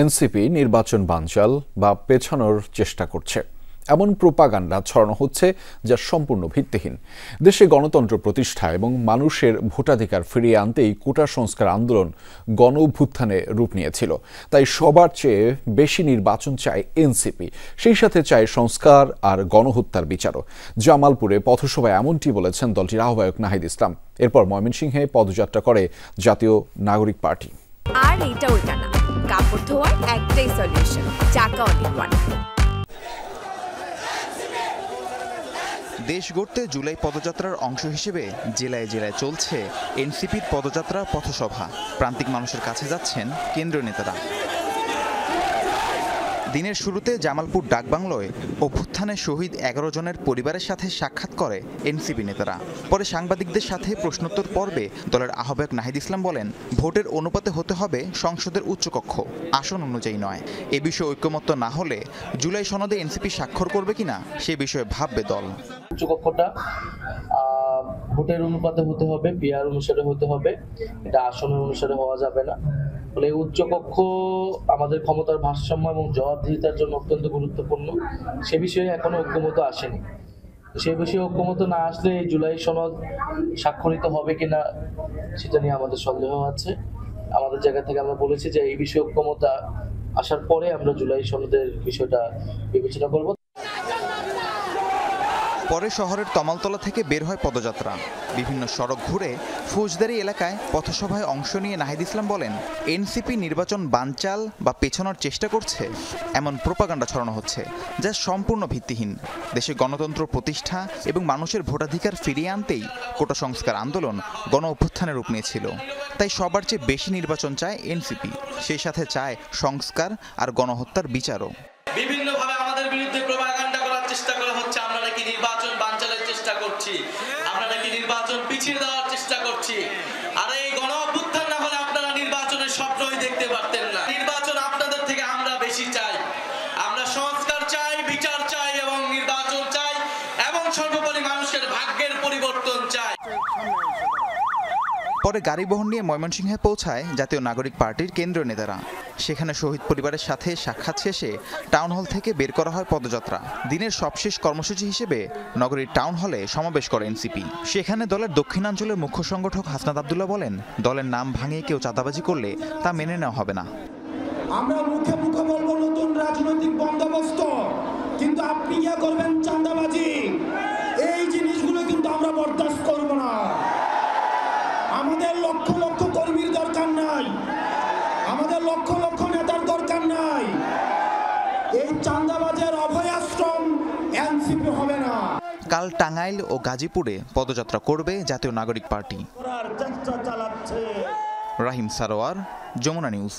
NCP নির্বাচন বানচাল বা পেছানোর চেষ্টা করছে এমন প্রোপাগান্ডা ছড়ানো হচ্ছে যা সম্পূর্ণ ভিত্তিহীন। দেশে গণতন্ত্র প্রতিষ্ঠা এবং মানুষের ভোটাধিকার ফিরিয়ে আনতেই কোটা সংস্কার আন্দোলন গণ অভ্যুত্থানে রূপ নিয়েছিল। তাই সবার চেয়ে বেশি নির্বাচন চায় এনসিপি, সেই সাথে চায় সংস্কার আর গণহত্যার বিচারও। জামালপুরে পথসভায় এমনটি বলেছেন দলটির আহ্বায়ক নাহিদ ইসলাম। এরপর ময়মনসিংহে পদযাত্রা করে জাতীয় নাগরিক পার্টি। আর এটা ওইটা না, কাপড় ধোয়ার একটাই সলিউশন, চাকা অল-ইন-ওয়ান। দেশ গড়তে জুলাই পদযাত্রার অংশ হিসেবে জেলায় জেলায় চলছে এনসিপির পদযাত্রা পথসভা। প্রান্তিক মানুষের কাছে যাচ্ছেন কেন্দ্রীয় নেতারা। দিনের শুরুতে জামালপুর ডাকবাংলোয় অভ্যুত্থানে শহীদ 11 জনের পরিবারের সাথে সাক্ষাৎ করে এনসিপি নেতারা। পরে সাংবাদিকদের সাথে প্রশ্নোত্তর পর্বে দলের আহ্বায়ক নাহিদ ইসলাম বলেন, ভোটের অনুপাতে হতে হবে সংসদের উচ্চকক্ষ, আসন অনুযায়ী নয়। এ বিষয়ে ঐকমত্য না হলে জুলাই সনদে এনসিপি স্বাক্ষর করবে কিনা সে বিষয়ে ভাববে দল। উচ্চকক্ষটা ভোটের অনুপাতে হতে হবে, পিআর অনুসারে হতে হবে, এটা আসনের অনুসারে হওয়া যাবে না। ফলে উচ্চকক্ষ আমাদের ক্ষমতার ভারসাম্য এবং জবাবদিহিতার জন্য অত্যন্ত গুরুত্বপূর্ণ। সে বিষয়ে এখনো ঐক্যমত আসেনি। সে বিষয়ে ঐক্যমত না আসলে জুলাই সনদ স্বাক্ষরিত হবে কিনা সেটা নিয়ে আমাদের সন্দেহ আছে। আমাদের জায়গা থেকে আমরা বলেছি যে এই বিষয়ে ঐক্যমত আসার পরে আমরা জুলাই সনদের বিষয়টা বিবেচনা করব। পরে শহরের তমালতলা থেকে বের হয় পদযাত্রা। বিভিন্ন সড়ক ঘুরে ফৌজদারি এলাকায় পথসভায় অংশ নিয়ে নাহিদ ইসলাম বলেন, এনসিপি নির্বাচন বানচাল বা পেছানোর চেষ্টা করছে এমন প্রোপাগান্ডা ছড়ানো হচ্ছে যা সম্পূর্ণ ভিত্তিহীন। দেশে গণতন্ত্র প্রতিষ্ঠা এবং মানুষের ভোটাধিকার ফিরিয়ে আনতেই কোটা সংস্কার আন্দোলন গণ অভ্যুত্থানের রূপ নিয়েছিল। তাই সবার চেয়ে বেশি নির্বাচন চায় এনসিপি, সেই সাথে চায় সংস্কার আর গণহত্যার বিচারও। বিভিন্নভাবে আমাদের বিরুদ্ধে প্রোপাগান্ডা করার চেষ্টা করা হচ্ছে, আমরা নাকি নির্বাচন বানচালের চেষ্টা করছি, আমরা নাকি নির্বাচন পিছিয়ে দেওয়ার চেষ্টা করছি। আর এই গণ অভ্যুত্থান না হলে আপনারা নির্বাচনের স্বপ্নই দেখতে পারতেন না। নির্বাচন আপনাদের থেকে আমরা বেশি চাই, আমরা সংস্কার চাই, বিচার চাই এবং নির্বাচন চাই এবং সর্বোপরি মানুষের ভাগ্যের পরিবর্তন চাই। পরে গাড়ি বহন নিয়ে ময়মনসিংহে পৌঁছায় জাতীয় নাগরিক পার্টির কেন্দ্রীয় নেতারা। সেখানে শহীদ পরিবারের সাথে সাক্ষাৎ শেষে টাউন হল থেকে বের করা হয় পদযাত্রা। দিনের সবশেষ কর্মসূচি হিসেবে নগরীর টাউন হলে সমাবেশ করে এনসিপি। সেখানে দলের দক্ষিণাঞ্চলের মুখ্য সংগঠক হাসনাত আব্দুল্লাহ বলেন, দলের নাম ভাঙিয়ে কেউ চাঁদাবাজি করলে তা মেনে নেওয়া হবে না। আমরা মুখে মুখে বলবো নতুন রাজনৈতিক বন্দোবস্ত, কিন্তু আপনি ইয়া করবেন চাঁদাবাজি, এই জিনিসগুলো কিন্তু আমরা বরদাস্ত করব না। আমাদের লক্ষ লক্ষ কর্মীর দরকার নাই, আমাদের লক্ষ লক্ষ নেতার দরকার নাই। এই চাঁদাবাজের অভয়াশ্রম এনসিপি হবে না। কাল টাঙ্গাইল ও গাজীপুরে পদযাত্রা করবে জাতীয় নাগরিক পার্টি। চেষ্টা চালাচ্ছে রাহিম সারোয়ার, যমুনা নিউজ।